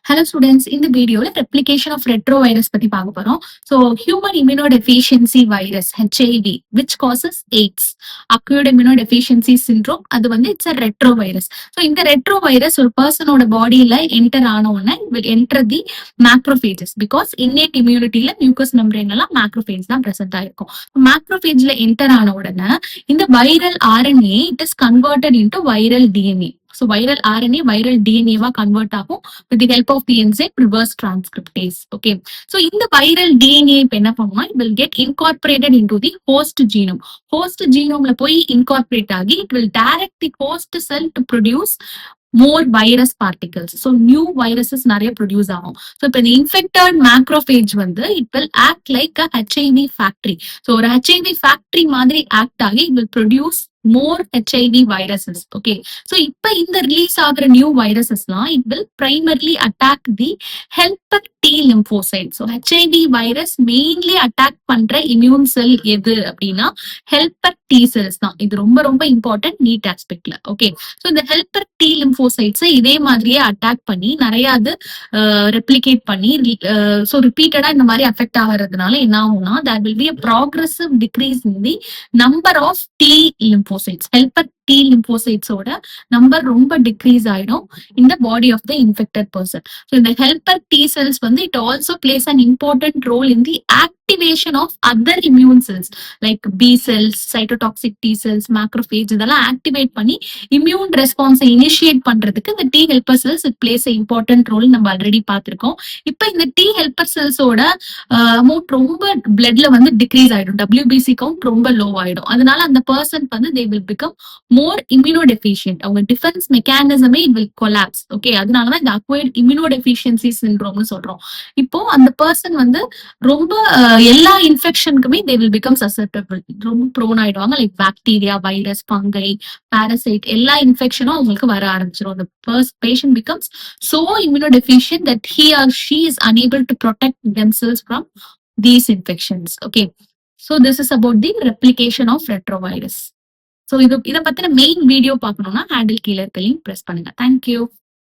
Hello students, in the video, replication of retrovirus பத்தி பார்க்க போறோம். So, human immunodeficiency virus (HIV), which causes AIDS, acute immunodeficiency syndrome. அது வந்து it's a retrovirus. So, இந்த retrovirus ஒரு personோட bodyல enter ஆன உடனே will enter the macrophages because innate immunityல mucous membrane எல்லாம் macrophage தான் present ஆயிருக்கும். Macrophageல enter ஆன உடனே இந்த viral RNA it is converted into viral DNA. So, viral RNA, viral DNA வா convert ஆகும் with the help of the enzyme reverse transcriptase. Okay. So, in the viral DNA, it will get incorporated into the host genome. Host genome la poi incorporate agi, it will direct the host cell to produce more virus particles. So, new viruses நிறைய produce ஆகும். So, இப்போ the infected macrophage வந்து it will act like a HIV factory. So, ஒரு HIV factory மாதிரி act ஆகி it will produce more HIV viruses. Okay. So, இப்போ இந்த release ஆகிற new viruses லாம் it will primarily attack the helper T lymphocyte. So, HIV virus mainly attack பண்ற immune cell எது அப்படின்னா helper T cells தான். இது ரொம்ப ரொம்ப important neat aspectல. Okay. So, இந்த helper T lymphocytes இதே மாதிரியே அட்டாக் பண்ணி நிறைய அது ரெப்ளிகேட் பண்ணி ஸோ ரிப்பீட்டடா இந்த மாதிரி அஃபெக்ட் ஆகிறதுனால என்ன ஆகும்னா there will be a progressive decrease in the number of T lymphocytes. Helper T lymphocytes ஓட நம்பர் ரொம்ப டிக்ரீஸ் ஆயிடும் in the body of the infected person. So, இந்த helper T cells வந்து it also plays an important role in the activation of other immune cells like B cells, cytotoxic T cells, macrophage இதெல்லாம் activate பண்ணி immune ரெஸ்பான்ஸை initiate பண்றதுக்கு இந்த T helper cells it plays a important role நம்ம already பார்த்திருக்கோம். இப்போ இந்த T helper cellஸோட amount ரொம்ப பிளட்ல வந்து டிக்ரீஸ் ஆயிடும், WBC கவுண்ட் ரொம்ப லோ ஆயிடும். அதனால அந்த பர்சன் வந்து they will become more immunodeficient. அவங்க டிஃபென்ஸ் மெக்கானிசமே it will collapse. ஓகே, அதனாலதான் இந்த acquired immunodeficiency syndrome சொல்றோம். இப்போ அந்த பர்சன் வந்து ரொம்ப எல்லா இன்ஃபெக்ஷனுக்குமே they will become susceptible, ரொம்ப ப்ரோன் ஆயிடுவாங்க. Like bacteria, virus, fungi, parasite எல்லா இன்ஃபெக்ஷனும் அவங்களுக்கு வர ஆரம்பிச்சிடும். அந்த patient becomes so immunodeficient that he or she is unable to protect themselves from these infections. Okay, so this is about the replication of retrovirus. So இதை பத்தின main video பார்க்கணும்னா handle கீழே இருக்க லிங்க் பிரஸ் பண்ணுங்க. Thank you.